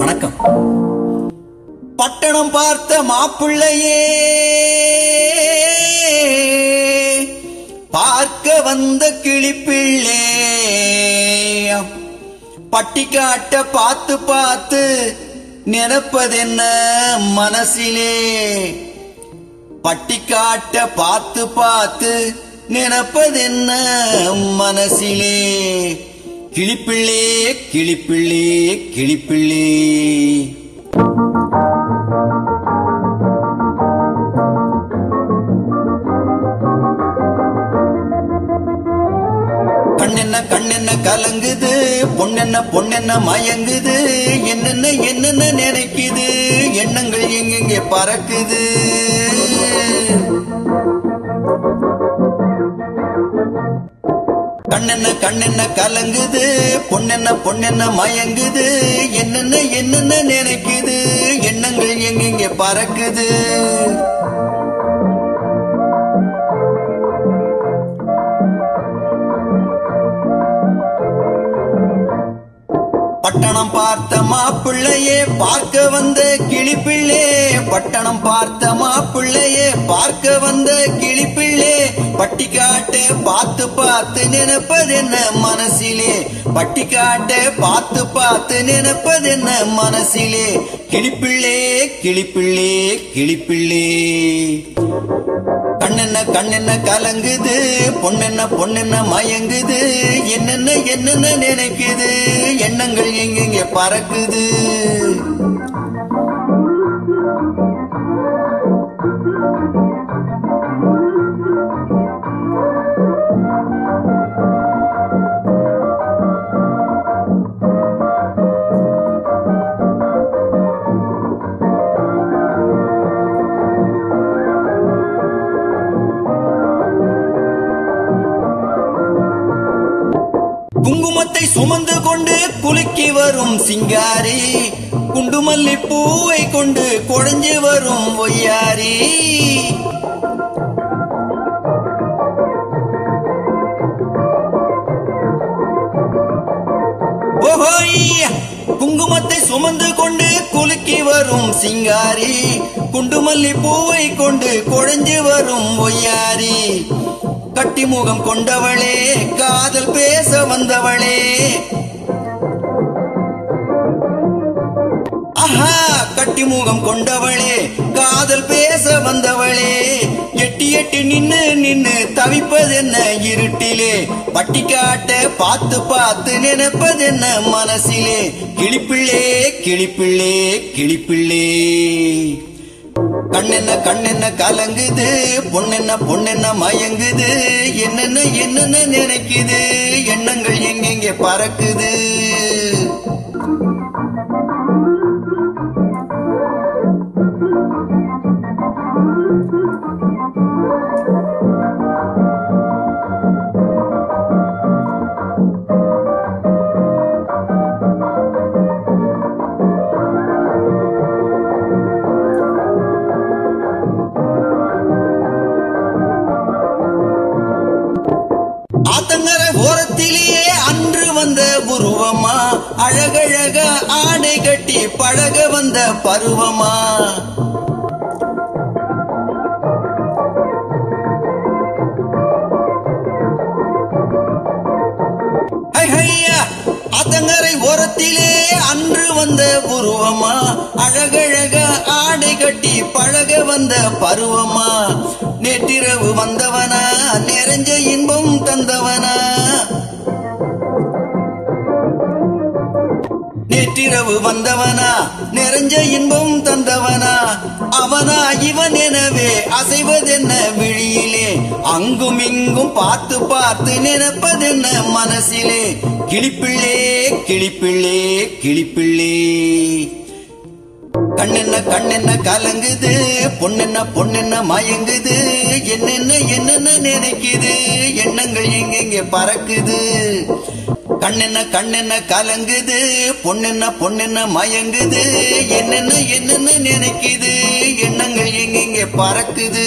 வணக்கம். பட்டணம் பார்த்த மாப்பிள்ளையே, பார்க்க வந்த கிளிப்பிள்ளே, பட்டிக்காட்ட பார்த்து பார்த்து நினைப்பதென்ன மனசிலே, பட்டிக்காட்ட பார்த்து பார்த்து நினைப்பதென்ன மனசிலே, கிளிப்பிள்ளே கிளிப்பிள்ளே கிளிப்பிள்ளே. கண்ணென்ன கண்ணென்ன கலங்குது, பொண்ணென்ன பொண்ணென்ன மயங்குது, என்னென்ன என்னென்ன நினைக்குது, எண்ணங்கள் எங்கெங்கே பறக்குது. கண்ணென்ன கண்ணென்ன கலங்குது, பொண்ணென்ன பொண்ணென்ன மயங்குது, என்னென்ன என்னென்ன நினைக்குது, எண்ணங்கள் எங்கெங்கே பறக்குது. பட்டணம் பார்த்த மாப்பிள்ளையே, பார்க்க வந்த கிளிப்பிள்ளே, பட்டணம் பார்த்த மாப்பிள்ளையே, பார்க்க வந்த கிளிப்பிள்ளே, பட்டிக்காட்ட பார்த்து பார்த்து நினைப்பதென்ன மனசிலே, பட்டிக்காட்ட பார்த்து பார்த்து நினைப்பதென்ன மனசிலே, கிளிப்பிள்ளே கிளிப்பிள்ளே கிளிப்பிள்ளே. கண்ணென்ன கண்ணென்ன கலங்குது, பொண்ணென்ன பொண்ணென்ன மயங்குது, என்னென்ன என்னென்ன நினைக்குது, எண்ணங்கள் எங்கெங்கே பறக்குது. குங்குமத்தை சுமந்து கொண்டு குலுக்கி வரும் சிங்காரி, குண்டுமல்லி பூவை கொண்டு கொடைஞ்சு வரும் ஒய்யாரி. குங்குமத்தை சுமந்து கொண்டு குலுக்கி வரும் சிங்காரி, குண்டுமல்லி பூவை கொண்டு கொடைஞ்சு வரும் ஒய்யாரி. கட்டி முகம் கொண்டவளே, காதல் பேச வந்தவளே, ஆஹா கட்டி முகம் கொண்டவளே, காதல் பேச வந்தவளே, எட்டி எட்டி நின்னு நின்னு தவிப்பதென்ன இருட்டிலே, பட்டிக்காட்ட பார்த்து பார்த்து நினைப்பதென்ன மனசிலே, கிளிப்பிள்ளே கிளிப்பிள்ளே கிளிப்பிள்ளே. கண்ணென்ன கண்ணென்ன கலங்குது, பொண்ணென்ன பொண்ணென்ன மயங்குது, என்னென்ன என்னென்ன நினைக்குது, எண்ணங்கள் எங்கெங்கே பறக்குது. ஆத்தங்கரை ஓரத்திலேயே அன்று வந்த உருவமா, அழகழக ஆடை கட்டி பழக வந்த பருவமா. ஆத்தங்கரை ஓரத்திலே அன்று வந்த உருவமா, அழகழக ஆடை கட்டி பழக வந்த பருவமா. நேற்றிரவு வந்தவனா, நிறைஞ்ச இன்பம் தந்தவனா, நேற்றிரவு வந்தவனா, நிறைஞ்ச இன்பம் தந்தவனா, அவனா இவன் எனவே அசைவதென்ன விழியிலே, அங்கும் இங்கும் பார்த்து பார்த்து நினைப்பதென்ன மனசிலே, கிளிப்பிள்ளே கிளிப்பிள்ளே கிளிப்பிள்ளே. கண்ணென்ன கண்ணென்ன கலங்குது, பொண்ணென்ன பொண்ணென்ன மயங்குது, என்னென்ன என்னென்ன நினைக்குது, எண்ணங்கள் எங்கெங்கே பறக்குது. கண்ணென்ன கண்ணென்ன கலங்குது, பொண்ணென்ன பொண்ணென்ன மயங்குது, என்னென்ன என்னென்ன நினைக்குது, எண்ணங்கள் எங்கெங்கே பறக்குது.